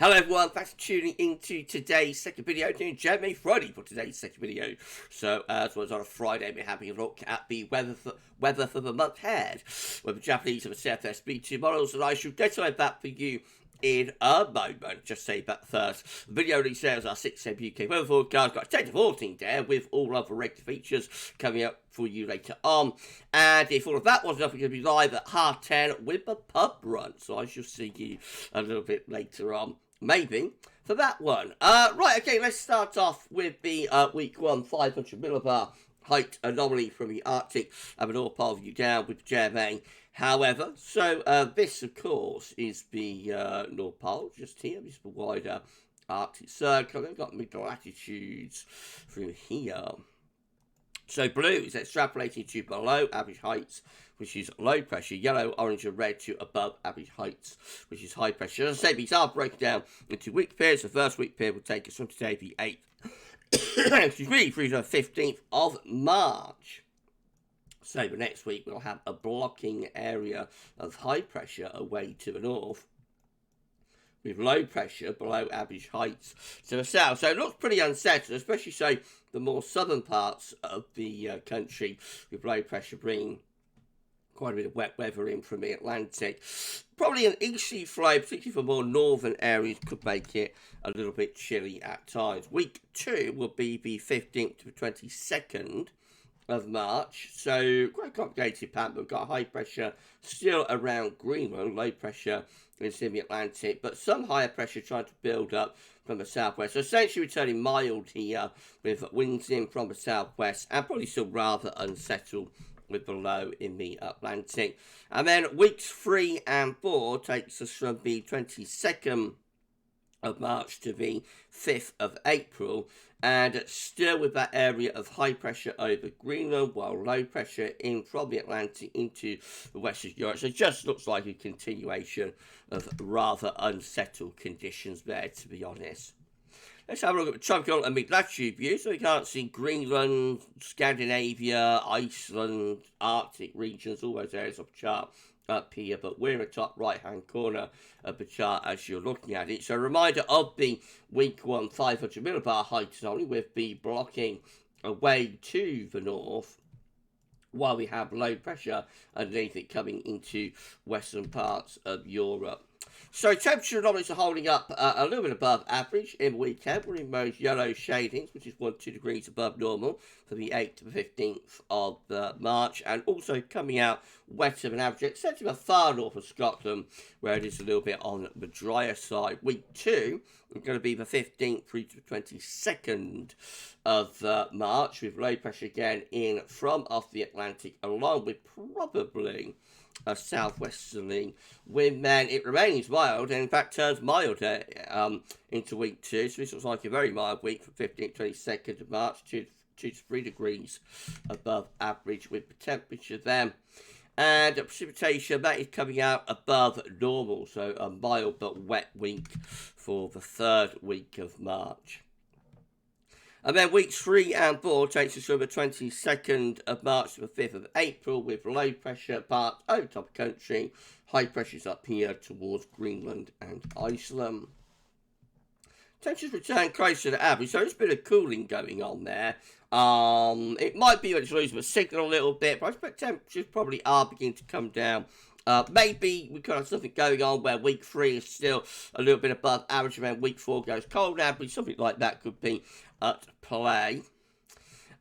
Hello everyone, thanks for tuning into today's second video, doing JMA Friday for today's second video. So as was on a Friday, we're having a look at the weather for the month ahead, with the Japanese and the CFSv2 models, and I shall detail that for you in a moment. Just say that first. The video releases our 6 AM UK weather forecast, got a 10 to 14 there with all other regular features coming up for you later on. And if all of that wasn't enough, we're going to be live at 10:30 with the pub run. So I shall see you a little bit later on, maybe, for that one. Right, okay, let's start off with the week 1 500 millibar height anomaly from the Arctic and the North Pole view down with JMA. However, so this, of course, is the North Pole, just here. This is the wider Arctic Circle. They've got mid latitudes through here. So blue is extrapolating to below average heights, which is low pressure. Yellow, orange, and red to above average heights, which is high pressure. As I say, these are broken down into week periods. The first week period will take us from today, the 8th, excuse me, through the 15th of March. So the next week we'll have a blocking area of high pressure away to the north, with low pressure below average heights to the south. So it looks pretty unsettled, especially so the more southern parts of the country, with low pressure bringing quite a bit of wet weather in from the Atlantic. Probably an easterly flow, particularly for more northern areas, could make it a little bit chilly at times. Week 2 will be the 15th to the 22nd of March, so quite a complicated pattern. We've got high pressure still around Greenland, low pressure is in the Atlantic, but some higher pressure trying to build up from the southwest. So essentially returning mild here with winds in from the southwest, and probably still rather unsettled with the low in the Atlantic. And then weeks 3 and 4 takes us from the 22nd of March to the 5th of April, and still with that area of high pressure over Greenland, while low pressure in from the Atlantic into the west of Europe. So it just looks like a continuation of rather unsettled conditions there, to be honest. Let's have a look at the tropical and mid-latitude view. So we can't see Greenland, Scandinavia, Iceland, Arctic regions, all those areas of the chart up here, but we're in the top right-hand corner of the chart as you're looking at it. So a reminder of the week 1 500 millibar height anomaly, with the blocking away to the north, while we have low pressure underneath it coming into western parts of Europe. So temperature anomalies are holding up a little bit above average in the weekend. We're in those yellow shadings, which is 1 to 2 degrees above normal for the 8th to the 15th of March, and also coming out wetter than average, except in the far north of Scotland, where it is a little bit on the drier side. Week 2 is going to be the 15th through to the 22nd of March, with low pressure again in from off the Atlantic, along with probably a southwesterly wind. Then it remains mild, and in fact turns milder into week 2. So this looks like a very mild week from 15th to 22nd of March, 2 to 3 degrees above average with the temperature then. And precipitation, that is coming out above normal, so a mild but wet week for the 3rd week of March. And then weeks 3 and 4 takes us from the 22nd of March to the 5th of April, with low pressure parts over top of country, high pressures up here towards Greenland and Iceland. Temperatures return closer to average, so there's a bit of cooling going on there. It might be that it's losing the signal a little bit, but I expect temperatures probably are beginning to come down. Maybe we could have something going on where week 3 is still a little bit above average, and then week 4 goes cold average. Something like that could be at play.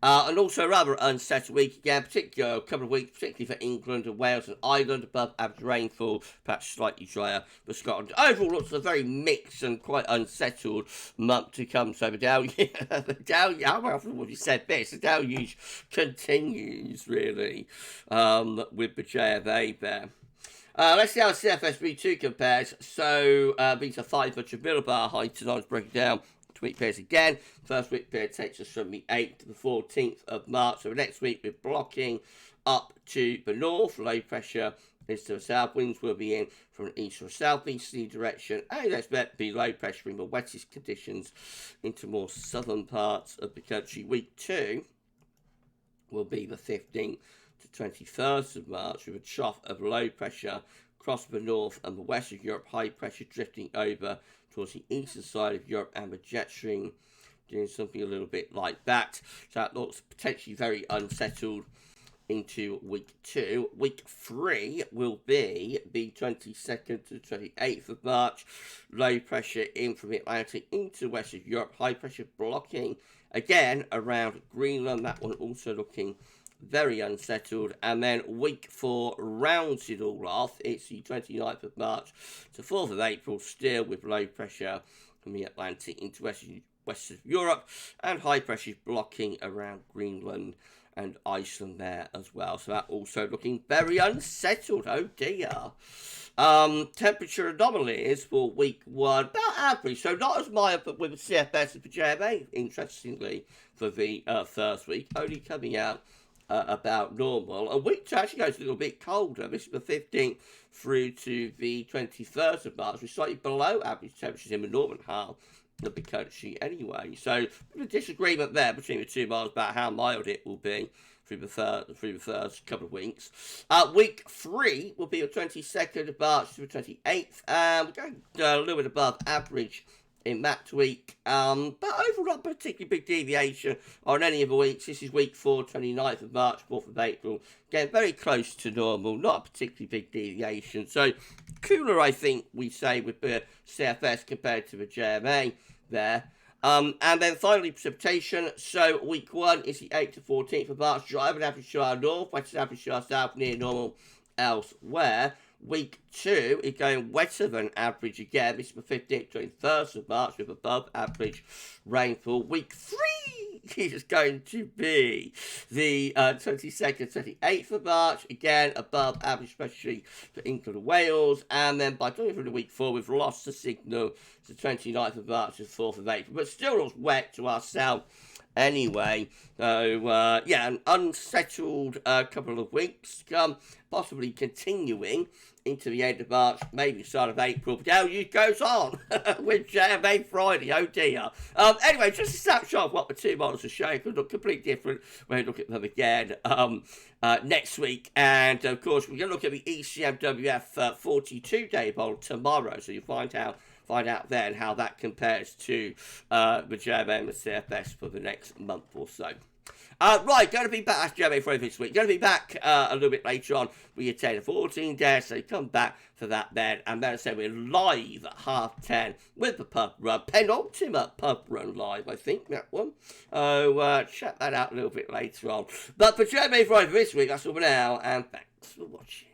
And also a rather unsettled week again, particularly a couple of weeks, particularly for England and Wales and Ireland, above average rainfall, perhaps slightly drier for Scotland. Overall, looks a very mixed and quite unsettled month to come. So the deluge, how often have you said this? The deluge continues, really, with the JMA there. Let's see how CFSv2 compares. So these are 500 millibar height anomalies breaking down week periods again. First week period takes us from the 8th to the 14th of March. So the next week we're blocking up to the north. Low pressure is to the south. Winds will be in from an east or southeasterly direction. And expect to be low pressure in the wettest conditions into more southern parts of the country. Week 2 will be the 15th to 21st of March, with a trough of low pressure across the north and the west of Europe. High pressure drifting over towards the eastern side of Europe, and the jet stream doing something a little bit like that. So that looks potentially very unsettled into week 2. Week 3 will be the 22nd to 28th of March. Low pressure in from the Atlantic into west of Europe. High pressure blocking again around Greenland. That one also looking very unsettled. And then week 4 rounds it all off. It's the 29th of March to 4th of April, still with low pressure from the Atlantic into west of Europe, and high pressure blocking around Greenland and Iceland there as well. So that also looking very unsettled. Oh dear. Temperature anomalies for week 1, about average. So not as mild but with CFS as for JMA, interestingly, for the first week. Only coming out about normal. And week 2 actually goes a little bit colder. This is the 15th through to the 21st of March. We're slightly below average temperatures in the northern half of the country anyway. So a disagreement there between the two models about how mild it will be through the first couple of weeks. Week 3 will be the 22nd of March to the 28th. We're going a little bit above average in that week, but overall not particularly big deviation on any of the weeks. This is week 4, 29th of March, 4th of April. Again, very close to normal, not a particularly big deviation. So cooler, I think, we say, with the CFS compared to the JMA there. And then finally, precipitation. So week 1 is the 8th to 14th of March. Dry and average shower north, wet and average shower south, near normal elsewhere. Week 2 is going wetter than average again. This is the 15th to 21st of March with above average rainfall. Week 3 is going to be the 22nd, 28th of March. Again, above average, especially for England and Wales. And then by the time of week 4, we've lost the signal to the 29th of March and 4th of April. But still looks wet to our south anyway. So, yeah, an unsettled couple of weeks, possibly continuing into the end of March, maybe start of April. But how it goes on with JMA Friday, oh dear. Anyway, just a snapshot of what the two models are showing. Could look completely different when we look at them again next week. And, of course, we're going to look at the ECMWF 42-day model tomorrow, so you'll find out then how that compares to the JMA and the CFS for the next month or so. Right, going to be back, JMA Friday this week. Going to be back a little bit later on with your 10 to 14 days, so come back for that then. And then I say we're live at 10:30 with the pub run, penultimate pub run live, I think, that one. Check that out a little bit later on. But for JMA Friday this week, that's all for now, and thanks for watching.